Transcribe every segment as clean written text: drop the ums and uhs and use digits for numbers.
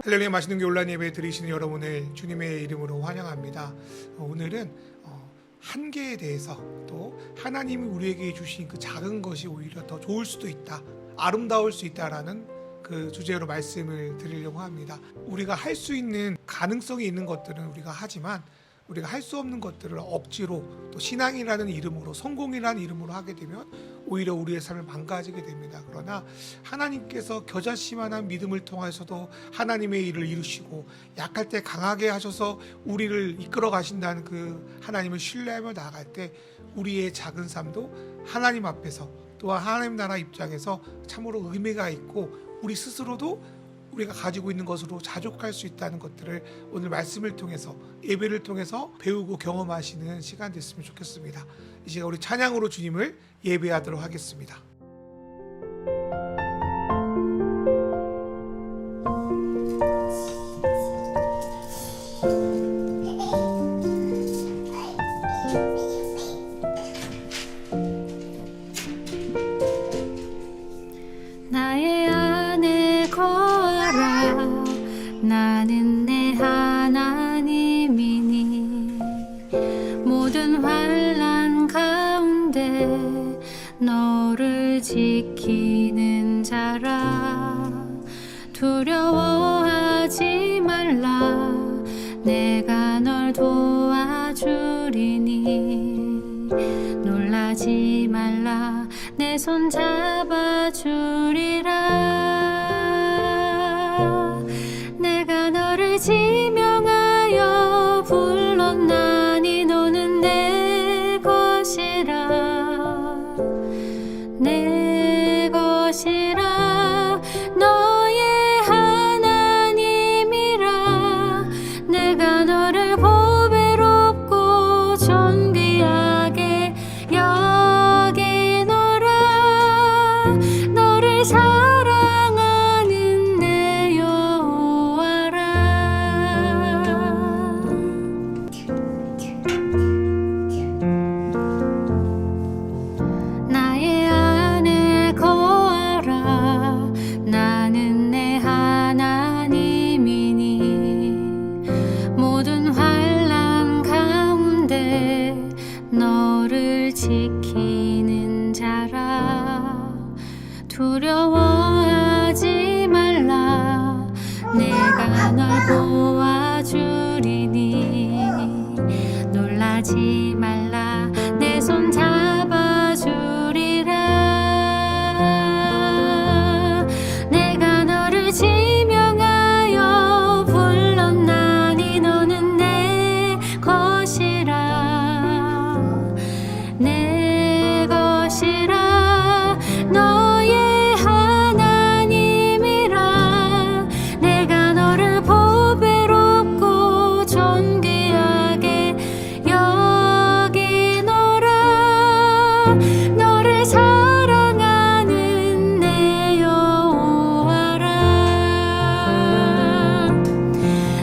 할렐루야. 맛있는 교 온라인 예배 드리시는 여러분을 주님의 이름으로 환영합니다. 오늘은 한계에 대해서, 또 하나님이 우리에게 주신 그 작은 것이 오히려 더 좋을 수도 있다, 아름다울 수 있다라는 그 주제로 말씀을 드리려고 합니다. 우리가 할 수 있는 가능성이 있는 것들은 우리가 하지만, 우리가 할 수 없는 것들을 억지로 또 신앙이라는 이름으로, 성공이라는 이름으로 하게 되면 오히려 우리의 삶을 망가지게 됩니다. 그러나 하나님께서 겨자씨만한 믿음을 통해서도 하나님의 일을 이루시고, 약할 때 강하게 하셔서 우리를 이끌어 가신다는 그 하나님을 신뢰하며 나아갈 때 우리의 작은 삶도 하나님 앞에서, 또한 하나님 나라 입장에서 참으로 의미가 있고, 우리 스스로도 우리가 가지고 있는 것으로 자족할 수 있다는 것들을 오늘 말씀을 통해서, 예배를 통해서 배우고 경험하시는 시간 됐으면 좋겠습니다. 이 시간 우리 찬양으로 주님을 예배하도록 하겠습니다. 나의 안에 거하라. 나는 내 하나님이니 모든 환난 가운데 너를 지키는 자라. 두려워하지 말라. 내가 널 도와주리니 놀라지 말라. 내 손 잡아주리라. 내가 너를 지명하여 불렀나니 너는 내 것이라. 내 것이라. 너의 하나님이라. 내가 너를 보배롭고 존귀하게 여기노라. 너를 사랑하는 내 여호와라. 나의 안에 거하라. 나는 내 하나님이니 모든 환난 가운데 너를 지키는 자라. 두려워하지 말라. 내가 널 도와주리니 놀라지 말라. 내 손 잡아주리라. 내가 너를 지명하여 불렀나니 너는 내 것이라. 내 것이라. 너의 하나님이라. 내가 너를 보배롭고 존귀하게 여기노라. 너를 사랑하는 내 여호와라.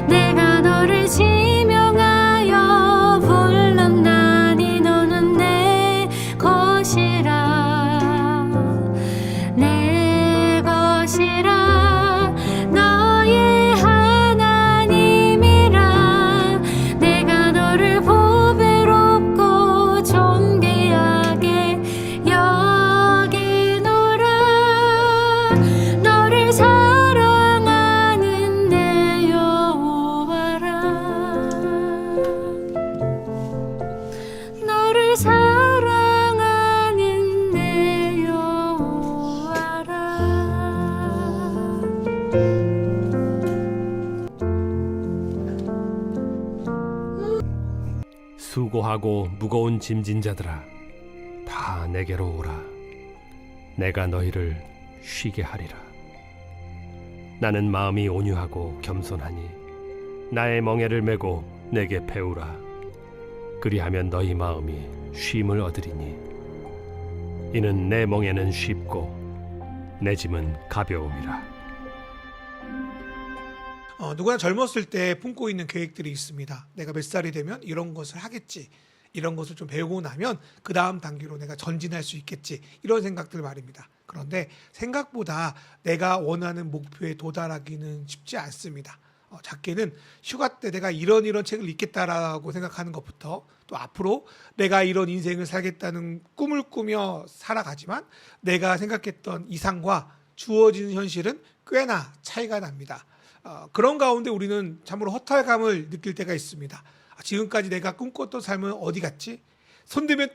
내가 너를 지명하여 불렀나니 너는 내 것이라. 내 것이라. 너의 하나님이라. 내가 너를 보배롭고 존귀하게 여기노라. 너를 사랑하는 내 여호와라. 너를 사랑하는 내 여호와라. 수고하고 무거운 짐진 자들아, 다 내게로 오라. 내가 너희를 쉬게 하리라. 나는 마음이 온유하고 겸손하니 나의 멍에를 메고 내게 배우라. 그리하면 너희 마음이 쉼을 얻으리니 이는 내 멍에는 쉽고 내 짐은 가벼움이라. 누구나 젊었을 때 품고 있는 계획들이 있습니다. 내가 몇 살이 되면 이런 것을 하겠지, 이런 것을 좀 배우고 나면 그 다음 단계로 내가 전진할 수 있겠지, 이런 생각들 말입니다. 그런데 생각보다 내가 원하는 목표에 도달하기는 쉽지 않습니다. 작게는 휴가 때 내가 이런 책을 읽겠다라고 생각하는 것부터, 또 앞으로 내가 이런 인생을 살겠다는 꿈을 꾸며 살아가지만 내가 생각했던 이상과 주어지는 현실은 꽤나 차이가 납니다. 그런 가운데 우리는 참으로 허탈감을 느낄 때가 있습니다. 지금까지 내가 꿈꿨던 삶은 어디 갔지? 손대면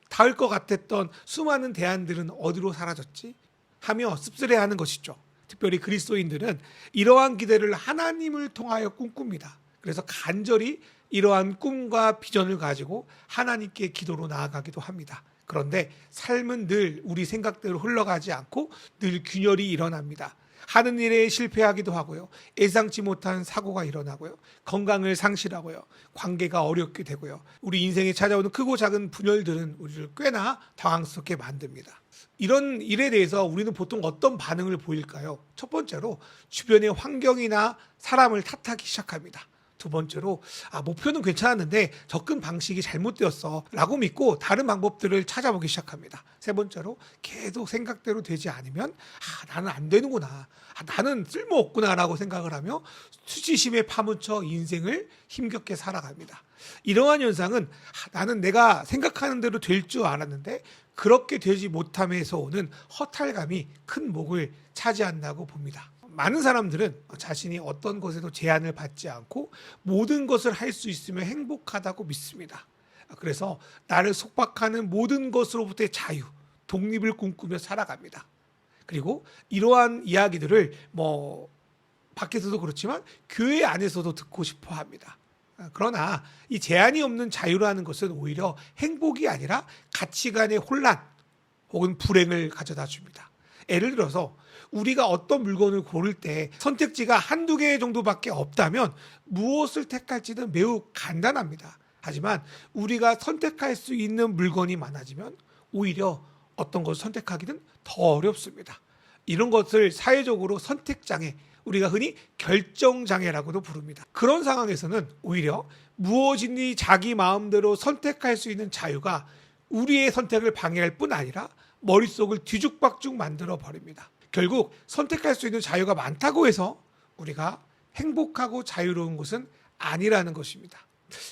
닿을 것 같았던 수많은 대안들은 어디로 사라졌지? 하며 씁쓸해하는 것이죠. 특별히 그리스도인들은 이러한 기대를 하나님을 통하여 꿈꿉니다. 그래서 간절히 이러한 꿈과 비전을 가지고 하나님께 기도로 나아가기도 합니다. 그런데 삶은 늘 우리 생각대로 흘러가지 않고 늘 균열이 일어납니다. 하는 일에 실패하기도 하고요. 예상치 못한 사고가 일어나고요. 건강을 상실하고요. 관계가 어렵게 되고요. 우리 인생에 찾아오는 크고 작은 분열들은 우리를 꽤나 당황스럽게 만듭니다. 이런 일에 대해서 우리는 보통 어떤 반응을 보일까요? 첫 번째로 주변의 환경이나 사람을 탓하기 시작합니다. 두 번째로 목표는 괜찮았는데 접근 방식이 잘못되었어 라고 믿고 다른 방법들을 찾아보기 시작합니다. 세 번째로 계속 생각대로 되지 않으면 나는 안 되는구나, 나는 쓸모없구나 라고 생각을 하며 수치심에 파묻혀 인생을 힘겹게 살아갑니다. 이러한 현상은 나는 내가 생각하는 대로 될 줄 알았는데 그렇게 되지 못함에서 오는 허탈감이 큰 목을 차지한다고 봅니다. 많은 사람들은 자신이 어떤 것에도 제한을 받지 않고 모든 것을 할 수 있으면 행복하다고 믿습니다. 그래서 나를 속박하는 모든 것으로부터의 자유, 독립을 꿈꾸며 살아갑니다. 그리고 이러한 이야기들을 밖에서도 그렇지만 교회 안에서도 듣고 싶어 합니다. 그러나 이 제한이 없는 자유라는 것은 오히려 행복이 아니라 가치관의 혼란 혹은 불행을 가져다 줍니다. 예를 들어서 우리가 어떤 물건을 고를 때 선택지가 한두 개 정도밖에 없다면 무엇을 택할지는 매우 간단합니다. 하지만 우리가 선택할 수 있는 물건이 많아지면 오히려 어떤 것을 선택하기는 더 어렵습니다. 이런 것을 사회적으로 선택장애, 우리가 흔히 결정장애라고도 부릅니다. 그런 상황에서는 오히려 무엇이니 자기 마음대로 선택할 수 있는 자유가 우리의 선택을 방해할 뿐 아니라 머릿속을 뒤죽박죽 만들어 버립니다. 결국 선택할 수 있는 자유가 많다고 해서 우리가 행복하고 자유로운 것은 아니라는 것입니다.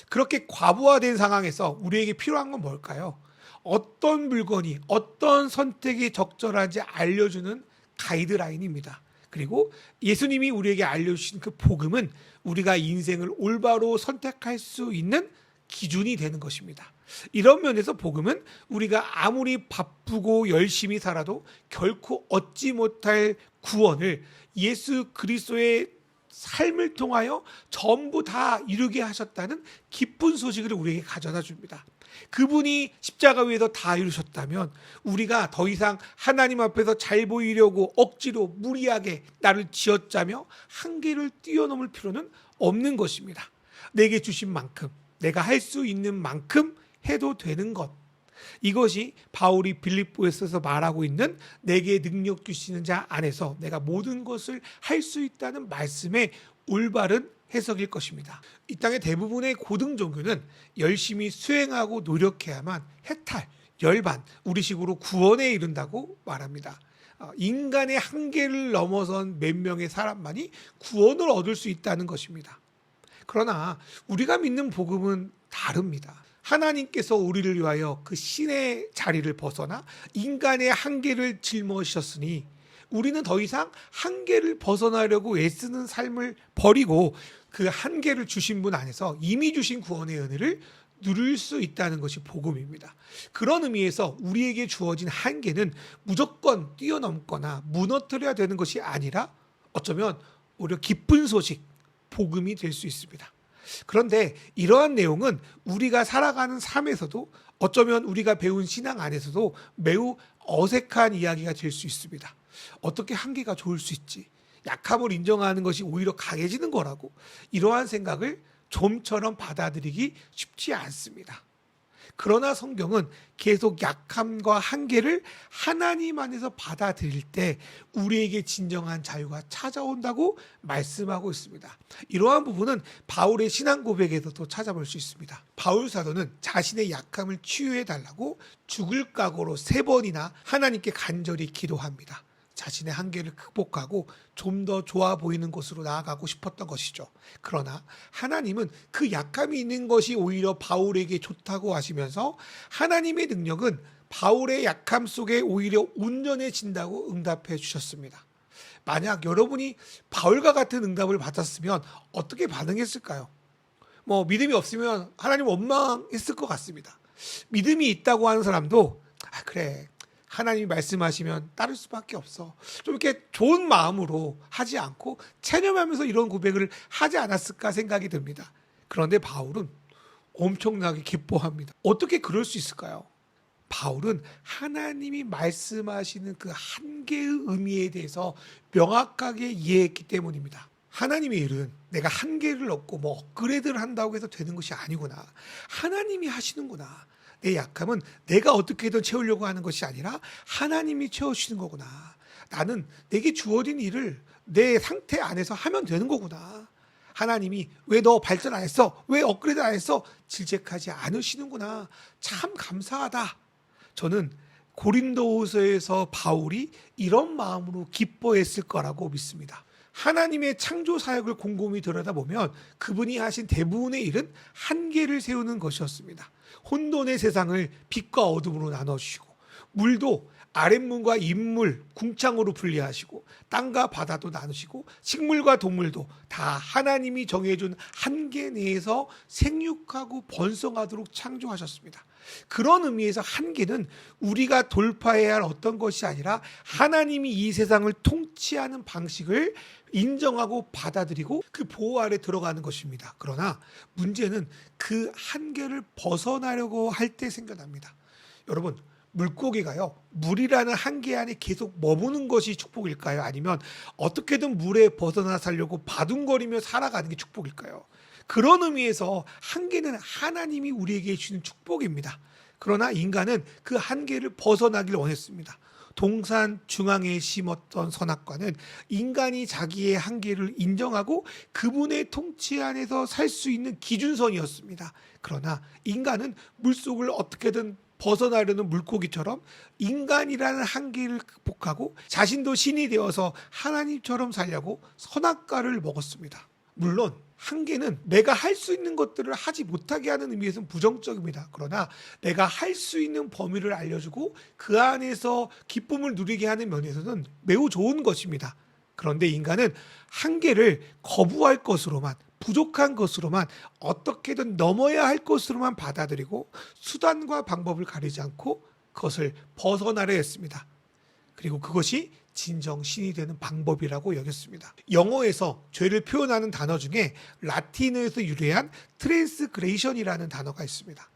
그렇게 과부하된 상황에서 우리에게 필요한 건 뭘까요? 어떤 물건이 어떤 선택이 적절한지 알려주는 가이드라인입니다. 그리고 예수님이 우리에게 알려주신 그 복음은 우리가 인생을 올바로 선택할 수 있는 기준이 되는 것입니다. 이런 면에서 복음은 우리가 아무리 바쁘고 열심히 살아도 결코 얻지 못할 구원을 예수 그리스도의 삶을 통하여 전부 다 이루게 하셨다는 기쁜 소식을 우리에게 가져다 줍니다. 그분이 십자가 위에서 다 이루셨다면 우리가 더 이상 하나님 앞에서 잘 보이려고 억지로 무리하게 나를 쥐어짜며 한계를 뛰어넘을 필요는 없는 것입니다. 내게 주신 만큼, 내가 할 수 있는 만큼 해도 되는 것. 이것이 바울이 빌립보에서 말하고 있는 내게 능력 주시는 자 안에서 내가 모든 것을 할 수 있다는 말씀의 올바른 해석일 것입니다. 이 땅의 대부분의 고등 종교는 열심히 수행하고 노력해야만 해탈, 열반, 우리식으로 구원에 이른다고 말합니다. 인간의 한계를 넘어선 몇 명의 사람만이 구원을 얻을 수 있다는 것입니다. 그러나 우리가 믿는 복음은 다릅니다. 하나님께서 우리를 위하여 그 신의 자리를 벗어나 인간의 한계를 짊어지셨으니 우리는 더 이상 한계를 벗어나려고 애쓰는 삶을 버리고 그 한계를 주신 분 안에서 이미 주신 구원의 은혜를 누릴 수 있다는 것이 복음입니다. 그런 의미에서 우리에게 주어진 한계는 무조건 뛰어넘거나 무너뜨려야 되는 것이 아니라 어쩌면 오히려 기쁜 소식, 복음이 될 수 있습니다. 그런데 이러한 내용은 우리가 살아가는 삶에서도 어쩌면 우리가 배운 신앙 안에서도 매우 어색한 이야기가 될 수 있습니다. 어떻게 한계가 좋을 수 있지? 약함을 인정하는 것이 오히려 강해지는 거라고, 이러한 생각을 좀처럼 받아들이기 쉽지 않습니다. 그러나 성경은 계속 약함과 한계를 하나님 안에서 받아들일 때 우리에게 진정한 자유가 찾아온다고 말씀하고 있습니다. 이러한 부분은 바울의 신앙 고백에서도 찾아볼 수 있습니다. 바울 사도는 자신의 약함을 치유해 달라고 죽을 각오로 3번이나 하나님께 간절히 기도합니다. 자신의 한계를 극복하고 좀 더 좋아 보이는 곳으로 나아가고 싶었던 것이죠. 그러나 하나님은 그 약함이 있는 것이 오히려 바울에게 좋다고 하시면서 하나님의 능력은 바울의 약함 속에 오히려 온전해진다고 응답해 주셨습니다. 만약 여러분이 바울과 같은 응답을 받았으면 어떻게 반응했을까요? 믿음이 없으면 하나님 원망했을 것 같습니다. 믿음이 있다고 하는 사람도 그래, 하나님이 말씀하시면 따를 수밖에 없어, 좀 이렇게 좋은 마음으로 하지 않고 체념하면서 이런 고백을 하지 않았을까 생각이 듭니다. 그런데 바울은 엄청나게 기뻐합니다. 어떻게 그럴 수 있을까요? 바울은 하나님이 말씀하시는 그 한계의 의미에 대해서 명확하게 이해했기 때문입니다. 하나님의 일은 내가 한계를 얻고 업그레이드를 한다고 해서 되는 것이 아니구나. 하나님이 하시는구나. 내 약함은 내가 어떻게든 채우려고 하는 것이 아니라 하나님이 채워주시는 거구나. 나는 내게 주어진 일을 내 상태 안에서 하면 되는 거구나. 하나님이 왜 너 발전 안 했어? 왜 업그레이드 안 했어? 질책하지 않으시는구나. 참 감사하다. 저는 고린도후서에서 바울이 이런 마음으로 기뻐했을 거라고 믿습니다. 하나님의 창조 사역을 곰곰이 들여다보면 그분이 하신 대부분의 일은 한계를 세우는 것이었습니다. 혼돈의 세상을 빛과 어둠으로 나눠주시고, 물도 아랫물과 윗물, 궁창으로 분리하시고, 땅과 바다도 나누시고, 식물과 동물도 다 하나님이 정해준 한계 내에서 생육하고 번성하도록 창조하셨습니다. 그런 의미에서 한계는 우리가 돌파해야 할 어떤 것이 아니라 하나님이 이 세상을 통치하는 방식을 인정하고 받아들이고 그 보호 아래 들어가는 것입니다. 그러나 문제는 그 한계를 벗어나려고 할 때 생겨납니다. 여러분, 물고기가요, 물이라는 한계 안에 계속 머무는 것이 축복일까요? 아니면 어떻게든 물에 벗어나 살려고 바둥거리며 살아가는 게 축복일까요? 그런 의미에서 한계는 하나님이 우리에게 주는 축복입니다. 그러나 인간은 그 한계를 벗어나길 원했습니다. 동산 중앙에 심었던 선악과는 인간이 자기의 한계를 인정하고 그분의 통치 안에서 살 수 있는 기준선이었습니다. 그러나 인간은 물속을 어떻게든 벗어나려는 물고기처럼 인간이라는 한계를 극복하고 자신도 신이 되어서 하나님처럼 살려고 선악과를 먹었습니다. 물론 한계는 내가 할 수 있는 것들을 하지 못하게 하는 의미에서는 부정적입니다. 그러나 내가 할 수 있는 범위를 알려주고 그 안에서 기쁨을 누리게 하는 면에서는 매우 좋은 것입니다. 그런데 인간은 한계를 거부할 것으로만, 부족한 것으로만, 어떻게든 넘어야 할 것으로만 받아들이고 수단과 방법을 가리지 않고 그것을 벗어나려 했습니다. 그리고 그것이 진정 신이 되는 방법이라고 여겼습니다. 영어에서 죄를 표현하는 단어 중에 라틴어에서 유래한 트랜스그레이션이라는 단어가 있습니다.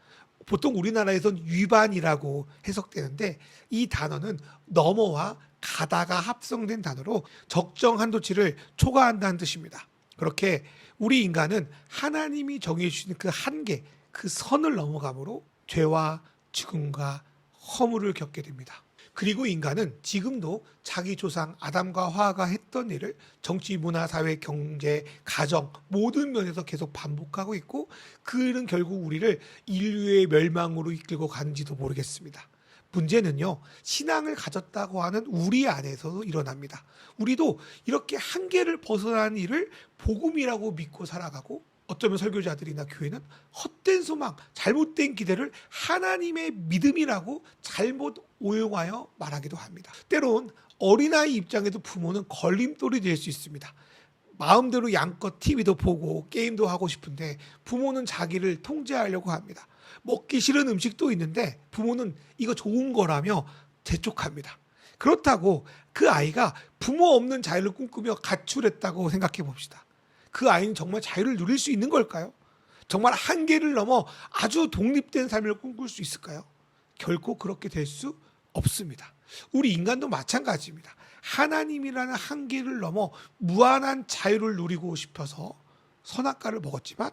보통 우리나라에선 위반이라고 해석되는데 이 단어는 넘어와 가다가 합성된 단어로 적정 한도치를 초과한다는 뜻입니다. 그렇게 우리 인간은 하나님이 정해주시는 그 한계, 그 선을 넘어감으로 죄와 죽음과 허물을 겪게 됩니다. 그리고 인간은 지금도 자기 조상 아담과 하와가 했던 일을 정치, 문화, 사회, 경제, 가정 모든 면에서 계속 반복하고 있고 그 일은 결국 우리를 인류의 멸망으로 이끌고 가는지도 모르겠습니다. 문제는요, 신앙을 가졌다고 하는 우리 안에서도 일어납니다. 우리도 이렇게 한계를 벗어나는 일을 복음이라고 믿고 살아가고 어쩌면 설교자들이나 교회는 헛된 소망, 잘못된 기대를 하나님의 믿음이라고 잘못 오용하여 말하기도 합니다. 때론 어린아이 입장에도 부모는 걸림돌이 될 수 있습니다. 마음대로 양껏 TV도 보고 게임도 하고 싶은데 부모는 자기를 통제하려고 합니다. 먹기 싫은 음식도 있는데 부모는 이거 좋은 거라며 재촉합니다. 그렇다고 그 아이가 부모 없는 자유를 꿈꾸며 가출했다고 생각해 봅시다. 그 아이는 정말 자유를 누릴 수 있는 걸까요? 정말 한계를 넘어 아주 독립된 삶을 꿈꿀 수 있을까요? 결코 그렇게 될 수 없습니다. 우리 인간도 마찬가지입니다. 하나님이라는 한계를 넘어 무한한 자유를 누리고 싶어서 선악과를 먹었지만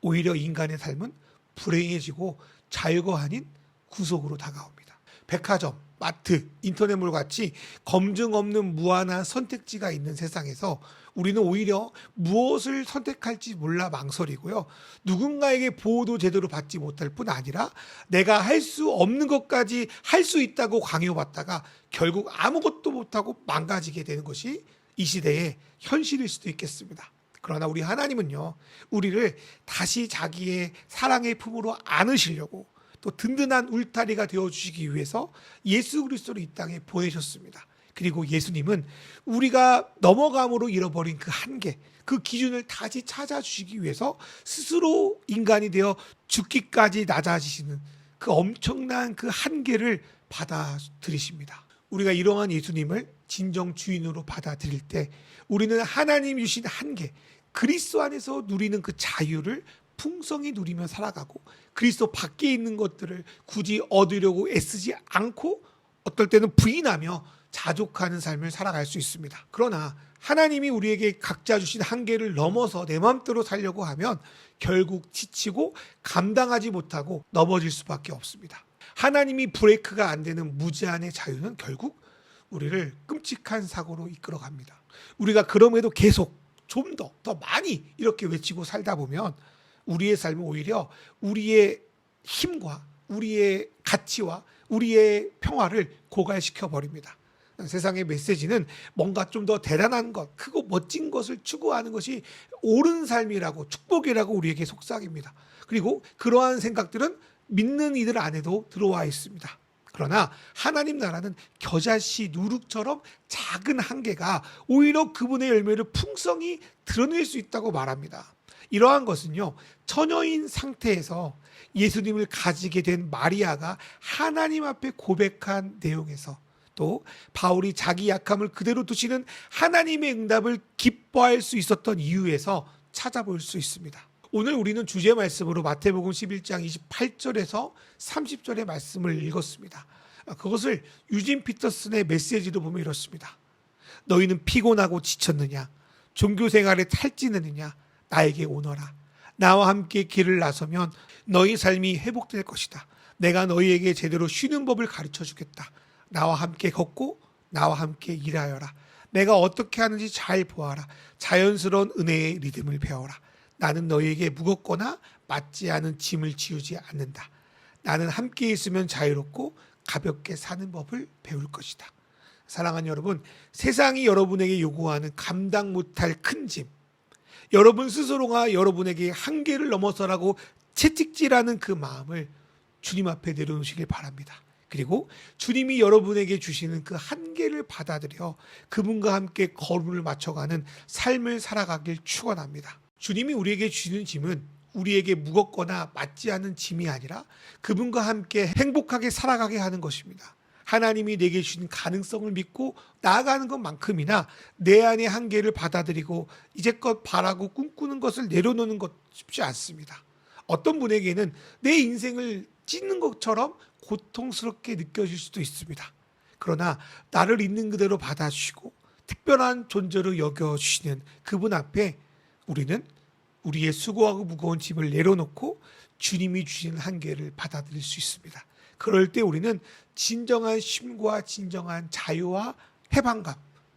오히려 인간의 삶은 불행해지고 자유가 아닌 구속으로 다가옵니다. 백화점, 마트, 인터넷몰 같이 검증 없는 무한한 선택지가 있는 세상에서 우리는 오히려 무엇을 선택할지 몰라 망설이고요. 누군가에게 보호도 제대로 받지 못할 뿐 아니라 내가 할 수 없는 것까지 할 수 있다고 강요받다가 결국 아무것도 못하고 망가지게 되는 것이 이 시대의 현실일 수도 있겠습니다. 그러나 우리 하나님은요, 우리를 다시 자기의 사랑의 품으로 안으시려고 또 든든한 울타리가 되어주시기 위해서 예수 그리스도를 이 땅에 보내셨습니다. 그리고 예수님은 우리가 넘어감으로 잃어버린 그 한계, 그 기준을 다시 찾아주시기 위해서 스스로 인간이 되어 죽기까지 낮아지시는 그 엄청난 그 한계를 받아들이십니다. 우리가 이러한 예수님을 진정 주인으로 받아들일 때 우리는 하나님이 주신 한계, 그리스도 안에서 누리는 그 자유를 풍성히 누리며 살아가고 그리스도 밖에 있는 것들을 굳이 얻으려고 애쓰지 않고 어떨 때는 부인하며 자족하는 삶을 살아갈 수 있습니다. 그러나 하나님이 우리에게 각자 주신 한계를 넘어서 내 마음대로 살려고 하면 결국 지치고 감당하지 못하고 넘어질 수밖에 없습니다. 하나님이 브레이크가 안 되는 무제한의 자유는 결국 우리를 끔찍한 사고로 이끌어갑니다. 우리가 그럼에도 계속 좀 더 많이 이렇게 외치고 살다 보면 우리의 삶은 오히려 우리의 힘과 우리의 가치와 우리의 평화를 고갈시켜 버립니다. 세상의 메시지는 뭔가 좀 더 대단한 것, 크고 멋진 것을 추구하는 것이 옳은 삶이라고 축복이라고 우리에게 속삭입니다. 그리고 그러한 생각들은 믿는 이들 안에도 들어와 있습니다. 그러나 하나님 나라는 겨자씨 누룩처럼 작은 한계가 오히려 그분의 열매를 풍성히 드러낼 수 있다고 말합니다. 이러한 것은요, 처녀인 상태에서 예수님을 가지게 된 마리아가 하나님 앞에 고백한 내용에서 또 바울이 자기 약함을 그대로 두시는 하나님의 응답을 기뻐할 수 있었던 이유에서 찾아볼 수 있습니다. 오늘 우리는 주제 말씀으로 마태복음 11장 28절에서 30절의 말씀을 읽었습니다. 그것을 유진 피터슨의 메시지도 보면 이렇습니다. 너희는 피곤하고 지쳤느냐? 종교 생활에 탈진했느냐? 나에게 오너라. 나와 함께 길을 나서면 너희 삶이 회복될 것이다. 내가 너희에게 제대로 쉬는 법을 가르쳐 주겠다. 나와 함께 걷고 나와 함께 일하여라. 내가 어떻게 하는지 잘 보아라. 자연스러운 은혜의 리듬을 배워라. 나는 너희에게 무겁거나 맞지 않은 짐을 지우지 않는다. 나는 함께 있으면 자유롭고 가볍게 사는 법을 배울 것이다. 사랑하는 여러분, 세상이 여러분에게 요구하는 감당 못할 큰 짐, 여러분 스스로가 여러분에게 한계를 넘어서라고 채찍질하는 그 마음을 주님 앞에 내려놓으시길 바랍니다. 그리고 주님이 여러분에게 주시는 그 한계를 받아들여 그분과 함께 걸음을 맞춰가는 삶을 살아가길 축원합니다. 주님이 우리에게 주시는 짐은 우리에게 무겁거나 맞지 않은 짐이 아니라 그분과 함께 행복하게 살아가게 하는 것입니다. 하나님이 내게 주신 가능성을 믿고 나아가는 것만큼이나 내 안의 한계를 받아들이고 이제껏 바라고 꿈꾸는 것을 내려놓는 것 쉽지 않습니다. 어떤 분에게는 내 인생을 찢는 것처럼 고통스럽게 느껴질 수도 있습니다. 그러나 나를 있는 그대로 받아주시고 특별한 존재로 여겨주시는 그분 앞에 우리는 우리의 수고하고 무거운 짐을 내려놓고 주님이 주시는 한계를 받아들일 수 있습니다. 그럴 때 우리는 진정한 쉼과 진정한 자유와 해방감,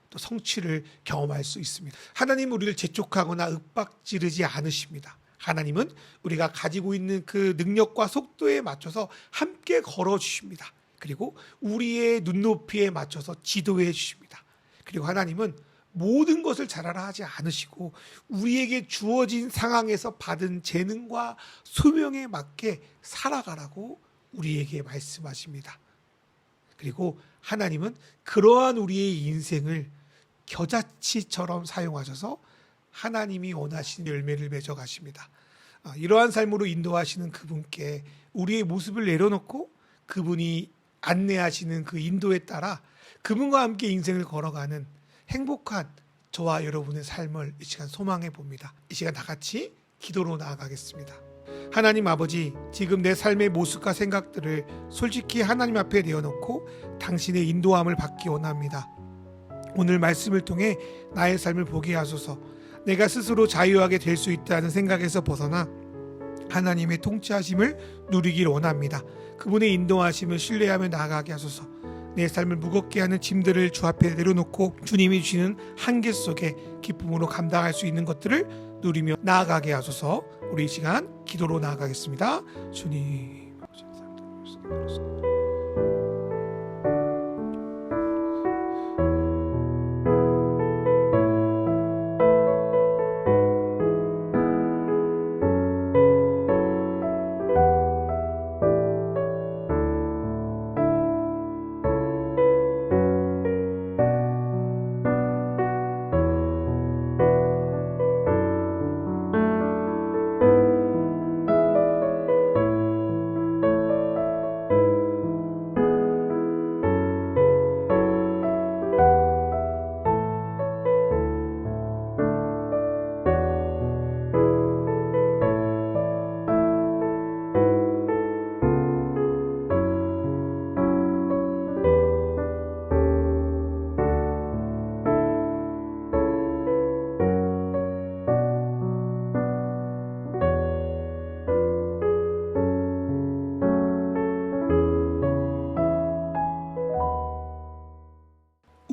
또 성취를 경험할 수 있습니다. 하나님은 우리를 재촉하거나 윽박지르지 않으십니다. 하나님은 우리가 가지고 있는 그 능력과 속도에 맞춰서 함께 걸어주십니다. 그리고 우리의 눈높이에 맞춰서 지도해 주십니다. 그리고 하나님은 모든 것을 잘하라 하지 않으시고 우리에게 주어진 상황에서 받은 재능과 소명에 맞게 살아가라고 우리에게 말씀하십니다. 그리고 하나님은 그러한 우리의 인생을 겨자치처럼 사용하셔서 하나님이 원하시는 열매를 맺어 가십니다. 이러한 삶으로 인도하시는 그분께 우리의 모습을 내려놓고 그분이 안내하시는 그 인도에 따라 그분과 함께 인생을 걸어가는 행복한 저와 여러분의 삶을 이 시간 소망해 봅니다. 이 시간 다 같이 기도로 나아가겠습니다. 하나님 아버지, 지금 내 삶의 모습과 생각들을 솔직히 하나님 앞에 내어놓고 당신의 인도함을 받기 원합니다. 오늘 말씀을 통해 나의 삶을 보게 하소서. 내가 스스로 자유하게 될 수 있다는 생각에서 벗어나 하나님의 통치하심을 누리길 원합니다. 그분의 인도하심을 신뢰하며 나아가게 하소서. 내 삶을 무겁게 하는 짐들을 주 앞에 내려놓고 주님이 주시는 한계 속에 기쁨으로 감당할 수 있는 것들을 누리며 나아가게 하소서. 우리 이 시간 기도로 나아가겠습니다. 주님,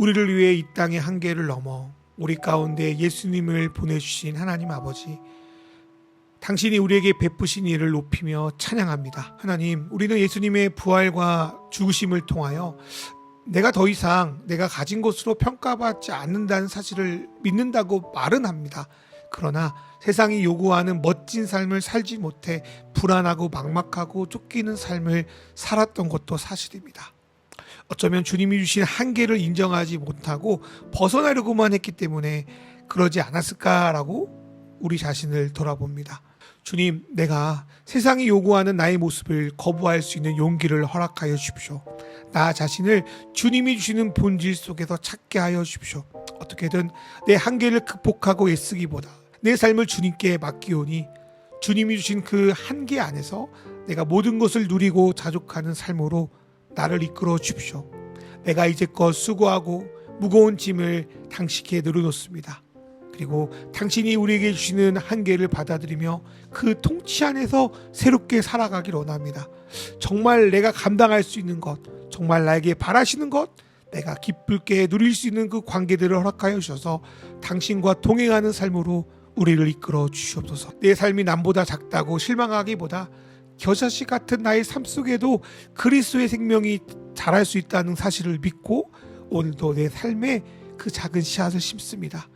우리를 위해 이 땅의 한계를 넘어 우리 가운데 예수님을 보내주신 하나님 아버지, 당신이 우리에게 베푸신 일을 높이며 찬양합니다. 하나님, 우리는 예수님의 부활과 죽으심을 통하여 내가 더 이상 내가 가진 것으로 평가받지 않는다는 사실을 믿는다고 말은 합니다. 그러나 세상이 요구하는 멋진 삶을 살지 못해 불안하고 막막하고 쫓기는 삶을 살았던 것도 사실입니다. 어쩌면 주님이 주신 한계를 인정하지 못하고 벗어나려고만 했기 때문에 그러지 않았을까라고 우리 자신을 돌아봅니다. 주님, 내가 세상이 요구하는 나의 모습을 거부할 수 있는 용기를 허락하여 주십시오. 나 자신을 주님이 주시는 본질 속에서 찾게 하여 주십시오. 어떻게든 내 한계를 극복하고 애쓰기보다 내 삶을 주님께 맡기오니 주님이 주신 그 한계 안에서 내가 모든 것을 누리고 자족하는 삶으로 나를 이끌어 주십시오. 내가 이제껏 수고하고 무거운 짐을 당신께 내려놓습니다. 그리고 당신이 우리에게 주시는 한계를 받아들이며 그 통치 안에서 새롭게 살아가길 원합니다. 정말 내가 감당할 수 있는 것, 정말 나에게 바라시는 것, 내가 기쁠게 누릴 수 있는 그 관계들을 허락하여 주셔서 당신과 동행하는 삶으로 우리를 이끌어 주시옵소서. 내 삶이 남보다 작다고 실망하기보다 겨자씨 같은 나의 삶 속에도 그리스도의 생명이 자랄 수 있다는 사실을 믿고 오늘도 내 삶에 그 작은 씨앗을 심습니다.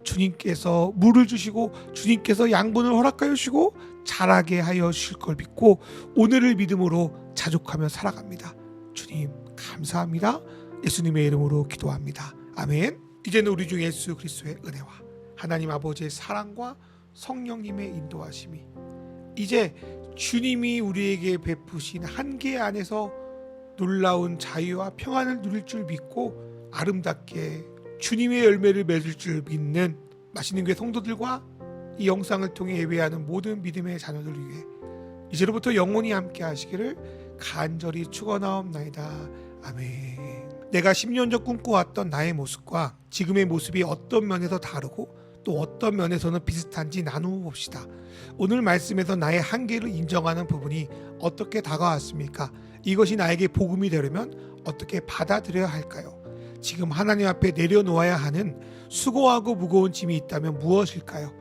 주님께서 물을 주시고 주님께서 양분을 허락하여 주시고 자라게 하여 주실 걸 믿고 오늘을 믿음으로 자족하며 살아갑니다. 주님 감사합니다. 예수님의 이름으로 기도합니다. 아멘. 이제는 우리 주 예수 그리스도의 은혜와 하나님 아버지의 사랑과 성령님의 인도하심이 이제 주님이 우리에게 베푸신 한계 안에서 놀라운 자유와 평안을 누릴 줄 믿고 아름답게 주님의 열매를 맺을 줄 믿는 맛있는 교회 성도들과 이 영상을 통해 예배하는 모든 믿음의 자녀들을 위해 이제로부터 영원히 함께 하시기를 간절히 축원하옵나이다. 아멘. 내가 10년 전 꿈꿔왔던 나의 모습과 지금의 모습이 어떤 면에서 다르고 또 어떤 면에서는 비슷한지 나누어 봅시다. 오늘 말씀에서 나의 한계를 인정하는 부분이 어떻게 다가왔습니까? 이것이 나에게 복음이 되려면 어떻게 받아들여야 할까요? 지금 하나님 앞에 내려놓아야 하는 수고하고 무거운 짐이 있다면 무엇일까요?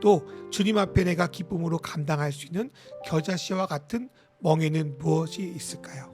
또 주님 앞에 내가 기쁨으로 감당할 수 있는 겨자씨와 같은 멍에는 무엇이 있을까요?